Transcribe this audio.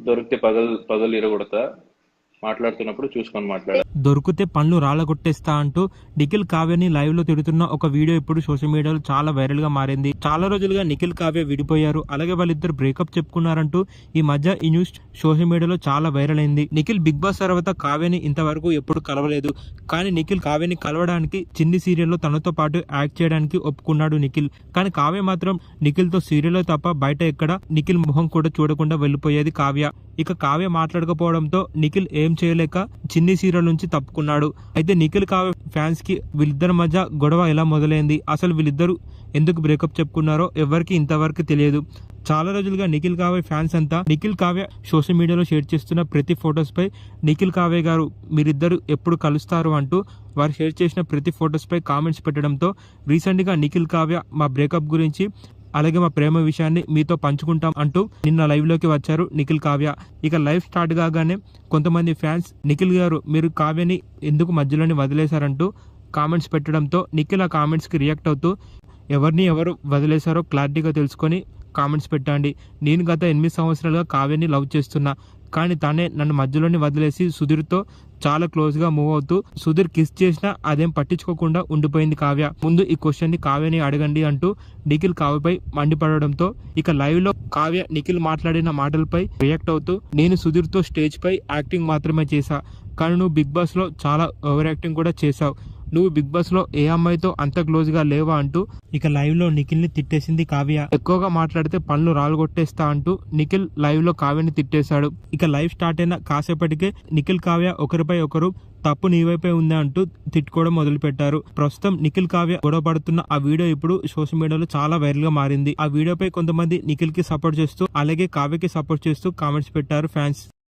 దొరికితే పగలు ఇరగొడతా, మాట్లాడుతున్నప్పుడు చూసుకొని మాట్లాడాలి. దొరికితే పళ్ళు రాళ్ళగొట్టేస్తా అంటూ నిఖిల్ కావ్యని లైవ్ లో తిడుతున్న ఒక వీడియో ఇప్పుడు సోషల్ మీడియాలో చాలా వైరల్ గా మారింది. చాలా రోజులుగా నిఖిల్ కావ్య విడిపోయారు, అలాగే వాళ్ళిద్దరు బ్రేకప్ చెప్పుకున్నారంటూ ఈ మధ్య ఈ న్యూస్ సోషల్ మీడియాలో చాలా వైరల్ అయింది. నిఖిల్ బిగ్ బాస్ తర్వాత కావ్యని ఇంతవరకు ఎప్పుడు కలవలేదు, కానీ నిఖిల్ కావ్యని కలవడానికి చిన్ని సీరియల్లో తనతో పాటు యాక్ట్ చేయడానికి ఒప్పుకున్నాడు నిఖిల్. కానీ కావ్య మాత్రం నిఖిల్ తో సీరియల్లో తప్ప బయట ఎక్కడ నిఖిల్ మొహం కూడా చూడకుండా వెళ్ళిపోయేది కావ్య. ఇక కావ్య మాట్లాడకపోవడంతో నిఖిల్ ఏం చేయలేక చిన్ని సీరియల్ నుంచి తప్పుకున్నాడు. అయితే నిఖిల్ కావ్య ఫ్యాన్స్ కి వీళ్ళిద్దరి మధ్య గొడవ ఎలా మొదలైంది, అసలు వీళ్ళిద్దరు ఎందుకు బ్రేకప్ చెప్పుకున్నారో ఎవరికి ఇంతవరకు తెలియదు. చాలా రోజులుగా నిఖిల్ కావ్య ఫ్యాన్స్ అంతా నిఖిల్ కావ్య సోషల్ మీడియాలో షేర్ చేస్తున్న ప్రతి ఫొటోస్ పై నిఖిల్ కావ్య గారు మీరిద్దరు ఎప్పుడు కలుస్తారు అంటూ వారు షేర్ చేసిన ప్రతి ఫొటోస్ పై కామెంట్స్ పెట్టడంతో రీసెంట్ గా నిఖిల్ కావ్య మా బ్రేకప్ గురించి అలాగే మా ప్రేమ విషయాన్ని మీతో పంచుకుంటాం అంటూ నిన్న లైవ్ లోకి వచ్చారు నిఖిల్ కావ్య. ఇక లైవ్ స్టార్ట్ కాగానే కొంతమంది ఫ్యాన్స్ నిఖిల్ గారు మీరు కావ్యని ఎందుకు మధ్యలోని వదిలేశారంటూ కామెంట్స్ పెట్టడంతో నిఖిల్ ఆ కామెంట్స్ కి రియాక్ట్ అవుతూ ఎవరిని ఎవరు వదిలేశారో క్లారిటీగా తెలుసుకొని కామెంట్స్ పెట్టండి. నేను గత 8 సంవత్సరాలుగా కావ్యని లవ్ చేస్తున్నా, కానీ తనే నన్ను మధ్యలోని వదిలేసి సుధీర్తో చాలా క్లోజ్ గా మూవ్ అవుతూ సుధీర్ కిస్ చేసినా అదేం పట్టించుకోకుండా ఉండిపోయింది కావ్య. ముందు ఈ క్వశ్చన్ ని కావ్యని అడగండి అంటూ నిఖిల్ కావ్యపై మండిపడడంతో ఇక లైవ్ లో కావ్య నిఖిల్ మాట్లాడిన మాటలపై రియాక్ట్ అవుతూ నేను సుధీర్ తో స్టేజ్ పై యాక్టింగ్ మాత్రమే చేశా, కానీ నువ్వు బిగ్ బాస్ లో చాలా ఓవర్ యాక్టింగ్ కూడా చేశావు, నువ్వు బిగ్ బాస్ లో ఏ అమ్మాయితో అంత క్లోజ్ గా లేవా అంటూ ఇక లైవ్ లో నిఖిల్ ని తిట్టేసింది కావ్య. ఎక్కువగా మాట్లాడితే పళ్ళు రాలుగొట్టేస్తా అంటూ నిఖిల్ లైవ్ లో కావ్యని తిట్టేశాడు. ఇక లైవ్ స్టార్ట్ అయిన కాసేపటికే నిఖిల్ కావ్య ఒకరిపై ఒకరు తప్పు నీవైపే ఉంది అంటూ తిట్టుకోవడం మొదలు పెట్టారు. ప్రస్తుతం నిఖిల్ కావ్య గొడవ పడుతున్న ఆ వీడియో ఇప్పుడు సోషల్ మీడియాలో చాలా వైరల్ గా మారింది. ఆ వీడియోపై కొంతమంది నిఖిల్ కి సపోర్ట్ చేస్తూ అలాగే కావ్యకి సపోర్ట్ చేస్తూ కామెంట్స్ పెట్టారు ఫ్యాన్స్.